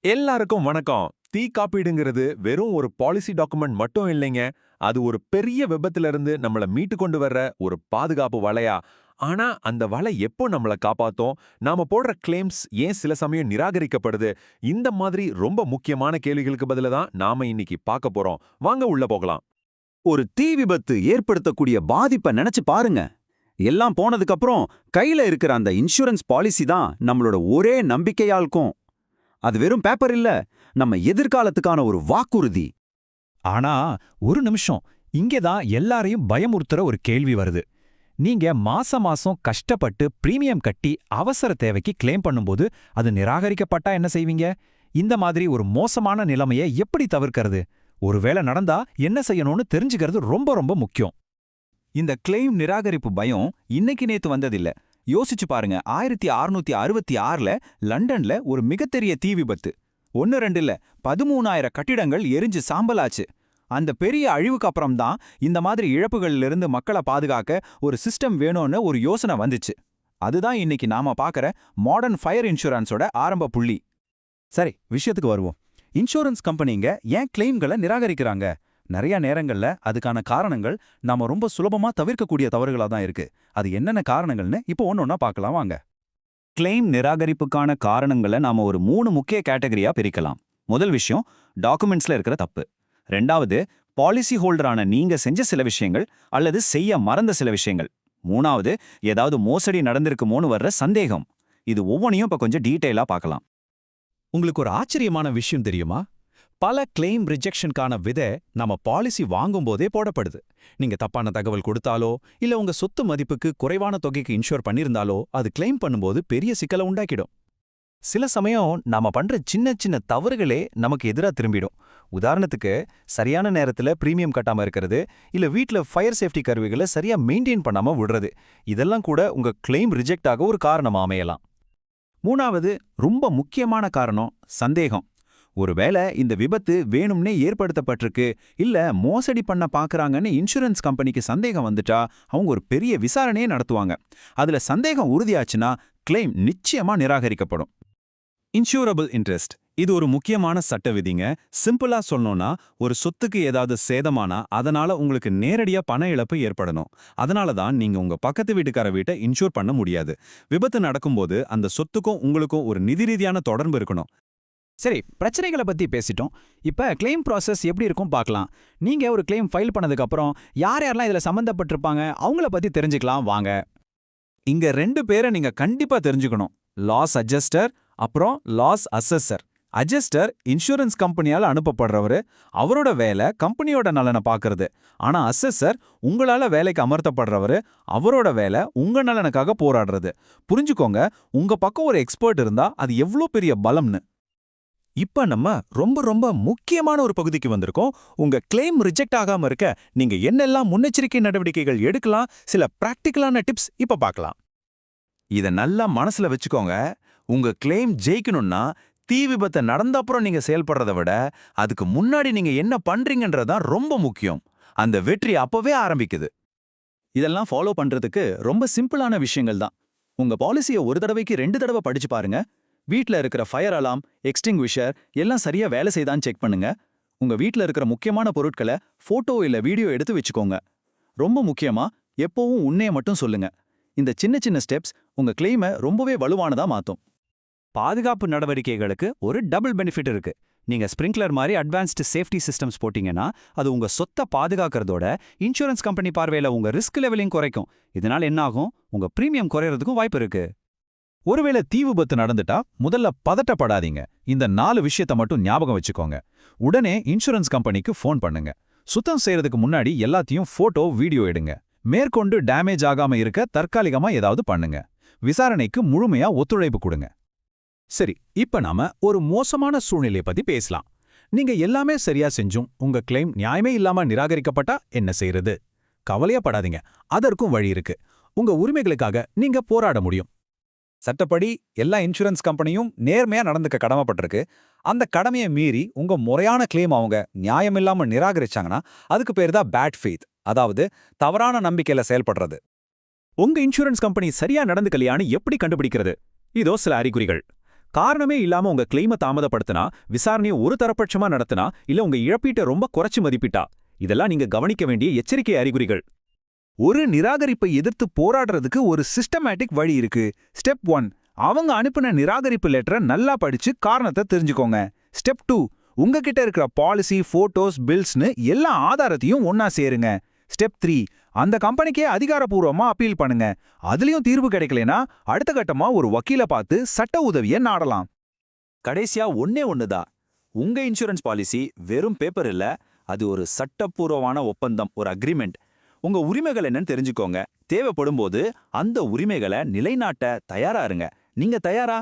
எல்லாருக்கும் வணக்கம். தீ காப்பீடுங்கிறது வெறும் ஒரு பாலிசி டாக்குமெண்ட் மட்டும் இல்லைங்க. அது ஒரு பெரிய விபத்துல இருந்து நம்மள மீட்டு கொண்டு வர்ற ஒரு பாதுகாப்பு வலையா. ஆனா அந்த வலை எப்போ நம்மள காப்பாத்தும்? நாம போடுற கிளைம்ஸ் ஏன் சில சமயம் நிராகரிக்கப்படுது? இந்த மாதிரி ரொம்ப முக்கியமான கேள்விகளுக்கு பதிலா தான் நாம இன்னைக்கு பார்க்க போறோம். வாங்க உள்ள போகலாம். ஒரு தீ விபத்து ஏற்படுத்தக்கூடிய பாதிப்பை நினைச்சு பாருங்க. எல்லாம் போனதுக்கு அப்புறம் கையில இருக்கிற அந்த இன்சூரன்ஸ் பாலிசி தான் நம்மளோட ஒரே நம்பிக்கையா இருக்கும். அது வெறும் பேப்பர் இல்ல, நம்ம எதிர்காலத்துக்கான ஒரு வாக்குறுதி. ஆனா ஒரு நிமிஷம், இங்கேதான் எல்லாரையும் பயமுறுத்துற ஒரு கேள்வி வருது. நீங்க மாசம் மாசம் கஷ்டப்பட்டு பிரீமியம் கட்டி அவசர தேவைக்கு கிளைம் பண்ணும்போது அது நிராகரிக்கப்பட்டா என்ன செய்வீங்க? இந்த மாதிரி ஒரு மோசமான நிலைமையை எப்படி தவிர்க்கிறது? ஒருவேளை நடந்தா என்ன செய்யணும்னு தெரிஞ்சுக்கிறது ரொம்ப ரொம்ப முக்கியம். இந்த கிளைம் நிராகரிப்பு பயம் இன்னைக்கு நேத்து வந்ததில்ல. யோசிச்சு பாருங்க, 1666ல லண்டன்ல ஒரு மிகப்பெரிய தீ விபத்து. 1-2 இல்ல, 13,000 கட்டிடங்கள் எரிஞ்சு சாம்பலாச்சு. அந்த பெரிய அழிவுக்கு அப்புறம் தான் இந்த மாதிரி இழப்புகள்ல மக்களை பாதுகாக்க ஒரு சிஸ்டம் வேணும்னு ஒரு யோசனை வந்துச்சு. அதுதான் இன்னைக்கு நாம பார்க்கற மாடர்ன் ஃபயர் இன்சூரன்ஸோட ஆரம்ப புள்ளி. சரி, விஷயத்துக்கு வருவோம். இன்சூரன்ஸ் கம்பெனிங்க ஏன் கிளைம்களை நிராகரிக்கிறாங்க? நிறைய நேரங்கள்ல அதுக்கான காரணங்கள் நாம ரொம்ப சுலபமா தவிர்க்கக்கூடிய தவறுகளா தான் இருக்கு. அது என்னென்ன காரணங்கள்னு இப்போ ஒன்னொன்னா பார்க்கலாம் வாங்க. கிளைம் நிராகரிப்புக்கான காரணங்களை நாம ஒரு 3 முக்கிய கேட்டகரியா பிரிக்கலாம். முதல் விஷயம், டாக்குமெண்ட்ஸ்ல இருக்கிற தப்பு. ரெண்டாவது, பாலிசி ஹோல்டரான நீங்க செஞ்ச சில விஷயங்கள் அல்லது செய்ய மறந்த சில விஷயங்கள். மூணாவது, ஏதாவது மோசடி நடந்திருக்குமோன்னு வர்ற சந்தேகம். இது ஒவ்வொன்றையும் இப்ப கொஞ்சம் டீட்டெயிலா பார்க்கலாம். உங்களுக்கு ஒரு ஆச்சரியமான விஷயம் தெரியுமா? பல கிளைம் ரிஜெக்ஷனுக்கான விதை நம்ம பாலிசி வாங்கும்போதே போடப்படுது. நீங்க தப்பான தகவல் கொடுத்தாலோ இல்ல உங்க சொத்து மதிப்புக்கு குறைவான தொகைக்கு இன்ஷூர் பண்ணியிருந்தாலோ அது கிளைம் பண்ணும்போது பெரிய சிக்கலை உண்டாக்கிடும். சில சமயம் நாம பண்ற சின்ன சின்ன தவறுகளே நமக்கு எதிரா திரும்பிடும். உதாரணத்துக்கு, சரியான நேரத்துல பிரீமியம் கட்டாம இருக்கிறது, இல்ல வீட்ல ஃபயர் சேஃப்டி கருவிகளை சரியா மெயின்டைன் பண்ணாம விடுறது. இதெல்லாம் கூட உங்க கிளைம் ரிஜெக்ட் ஆக ஒரு காரணமா அமையலாம். மூணாவது, ரொம்ப முக்கியமான காரணம் சந்தேகம். ஒருவேளை இந்த விபத்து வேணும்னே ஏற்படுத்தப்பட்டிருக்கு, இல்ல மோசடி பண்ண பாக்குறாங்கன்னு இன்சூரன்ஸ் கம்பெனிக்கு சந்தேகம் வந்துட்டா அவங்க ஒரு பெரிய விசாரணையே நடத்துவாங்க. அதுல சந்தேகம் உறுதியாச்சுன்னா கிளைம் நிச்சயமா நிராகரிக்கப்படும். இன்சூரபிள் இன்ட்ரெஸ்ட் இது ஒரு முக்கியமான சட்ட விதிங்க. சிம்பிளா சொல்லணும்னா, ஒரு சொத்துக்கு ஏதாவது சேதமானா அதனால உங்களுக்கு நேரடியா பண இழப்பு ஏற்படணும். அதனால தான் நீங்க உங்க பக்கத்து வீட்டுக்கார வீட்டை இன்சூர் பண்ண முடியாது. விபத்து நடக்கும்போது அந்த சொத்துக்கும் உங்களுக்கும் ஒரு நிதி ரீதியான தொடர்பு இருக்கணும். சரி, பிரச்சனைகளை பத்தி பேசிட்டோம். இப்ப கிளைம் ப்ராசஸ் எப்படி இருக்கும் பார்க்கலாம். நீங்க ஒரு கிளைம் ஃபைல் பண்ணதுக்கு அப்புறம் யார் யாரெல்லாம் இதுல சம்பந்தப்பட்டிருப்பாங்க அவங்கள பத்தி தெரிஞ்சுக்கலாம் வாங்க. இங்க 2 பேரை நீங்க கண்டிப்பா தெரிஞ்சுக்கணும். லாஸ் அட்ஜஸ்டர் அப்புறம் லாஸ் அசஸர். அட்ஜஸ்டர் இன்சூரன்ஸ் கம்பெனியால அனுப்பப்படுறவரு, அவரோட வேலை கம்பெனியோட நலனை பார்க்கறது. ஆனா அசஸர் உங்களால வேலைக்கு அமர்த்தப்படுறவரு, அவரோட வேலை உங்க நலனுக்காக போராடுறது. புரிஞ்சுக்கோங்க, உங்க பக்கம் ஒரு எக்ஸ்பர்ட் இருந்தா அது எவ்வளோ பெரிய பலம்னு. இப்ப நம்ம ரொம்ப ரொம்ப முக்கியமான ஒரு பகுதிக்கு வந்திருக்கோம். உங்க கிளைம் ரிஜெக்ட் ஆகாம இருக்க நீங்க என்னெல்லாம் முன்னெச்சரிக்கை நடவடிக்கைகள் எடுக்கலாம், சில பிராக்டிகலான டிப்ஸ் இப்ப பார்க்கலாம். இத நல்லா மனசுல வச்சுக்கோங்க. உங்க கிளைம் ஜெயிக்கணும்னா தீ விபத்து நடந்த அப்புறம் நீங்க செயல்படுறத விட அதுக்கு முன்னாடி நீங்க என்ன பண்றீங்கன்றதான் ரொம்ப முக்கியம். அந்த வெற்றி அப்பவே ஆரம்பிக்குது. இதெல்லாம் ஃபாலோ பண்றதுக்கு ரொம்ப சிம்பிளான விஷயங்கள் தான். உங்க பாலிசியை ஒரு தடவைக்கு 2 தடவை படிச்சு பாருங்க. வீட்ல இருக்கிற ஃபயர் அலாம், எக்ஸ்டிங்விஷர் எல்லாம் சரியா வேலை செய்தான்னு செக் பண்ணுங்க. உங்க வீட்ல இருக்கிற முக்கியமான பொருட்களை போட்டோ இல்ல வீடியோ எடுத்து வச்சுக்கோங்க. ரொம்ப முக்கியமா, எப்பவும் உண்மையை மட்டும் சொல்லுங்க. இந்த சின்ன சின்ன ஸ்டெப்ஸ் உங்க கிளைமை ரொம்பவே வலுவானதா மாத்தும். பாதுகாப்பு நடவடிக்கைகளுக்கு ஒரு டபுள் பெனிஃபிட் இருக்கு. நீங்க ஸ்ப்ரிங்க்லர் மாதிரி அட்வான்ஸ்டு சேஃப்டி சிஸ்டம்ஸ் போட்டீங்கன்னா அது உங்க சொத்தை பாதுகாக்கிறதோட இன்சூரன்ஸ் கம்பெனி பார்வையில உங்க ரிஸ்க் லெவலையும் குறைக்கும். இதனால என்ன ஆகும்? உங்க பிரீமியம் குறையறதுக்கும் வாய்ப்பு இருக்கு. ஒருவேளை தீ விபத்து நடந்துட்டா முதல்ல பதட்டப்படாதீங்க. இந்த 4 விஷயத்தை மட்டும் ஞாபகம் வச்சுக்கோங்க. உடனே இன்சூரன்ஸ் கம்பெனிக்கு ஃபோன் பண்ணுங்க. சுத்தம் செய்யறதுக்கு முன்னாடி எல்லாத்தையும் போட்டோ வீடியோ எடுங்க. மேற்கொண்டு டேமேஜ் ஆகாம இருக்க தற்காலிகமா ஏதாவது பண்ணுங்க. விசாரணைக்கு முழுமையா ஒத்துழைப்பு கொடுங்க. சரி, இப்ப நாம ஒரு மோசமான சூழ்நிலையை பத்தி பேசலாம். நீங்க எல்லாமே சரியா செஞ்சும் உங்க கிளைம் நியாயமே இல்லாம நிராகரிக்கப்பட்டா என்ன செய்யறது? கவலையப்படாதீங்க, அதற்கும் வழி இருக்கு. உங்க உரிமைகளுக்காக நீங்க போராட முடியும். சட்டப்படி எல்லா இன்சூரன்ஸ் கம்பெனியும் நேர்மையா நடந்துக்க கடமைப்பட்டிருக்கு. அந்த கடமையை மீறி உங்க முறையான கிளைம் அவங்க நியாயமில்லாம நிராகரிச்சாங்கன்னா அதுக்கு பேர் தான் பேட் ஃபெய்த், அதாவது தவறான நம்பிக்கையில செயல்படுறது. உங்க இன்சூரன்ஸ் கம்பெனி சரியா நடந்துக்கலையான்னு எப்படி கண்டுபிடிக்கிறது? இதோ சில அறிகுறிகள். காரணமே இல்லாம உங்க கிளைம தாமதப்படுத்தினா, விசாரணையை ஒரு தரப்பட்சமா நடத்தினா, இல்ல உங்க இழப்பீட்டை ரொம்ப குறைச்சு மதிப்பிட்டா, இதெல்லாம் நீங்க கவனிக்க வேண்டிய எச்சரிக்கை அறிகுறிகள். ஒரு நிராகரிப்பை எதிர்த்து போராடுறதுக்கு ஒரு சிஸ்டமேட்டிக் வழி இருக்கு. ஸ்டெப் 1, அவங்க அனுப்பின நிராகரிப்பு லெட்டரை நல்லா படிச்சு காரணத்தை தெரிஞ்சுக்கோங்க. ஸ்டெப் 2, உங்ககிட்ட இருக்கிற பாலிசி, போட்டோஸ், பில்ஸ்னு எல்லா ஆதாரத்தையும் ஒன்னா சேருங்க. ஸ்டெப் 3, அந்த கம்பெனிக்கே அதிகாரப்பூர்வமா அப்பீல் பண்ணுங்க. அதுலயும் தீர்வு கிடைக்கலனா அடுத்த கட்டமா ஒரு வக்கீல பார்த்து சட்ட உதவியை நாடலாம். கடைசியா ஒண்ணுதான். உங்க இன்சூரன்ஸ் பாலிசி வெறும் பேப்பர் இல்ல, அது ஒரு சட்டப்பூர்வமான ஒப்பந்தம், ஒரு அக்ரிமெண்ட். உங்க உரிமைகள் என்னன்னு தெரிஞ்சுக்கோங்க. தேவைப்படும் போது அந்த உரிமைகளை நிலைநாட்ட தயாரா இருங்க. நீங்க தயாரா?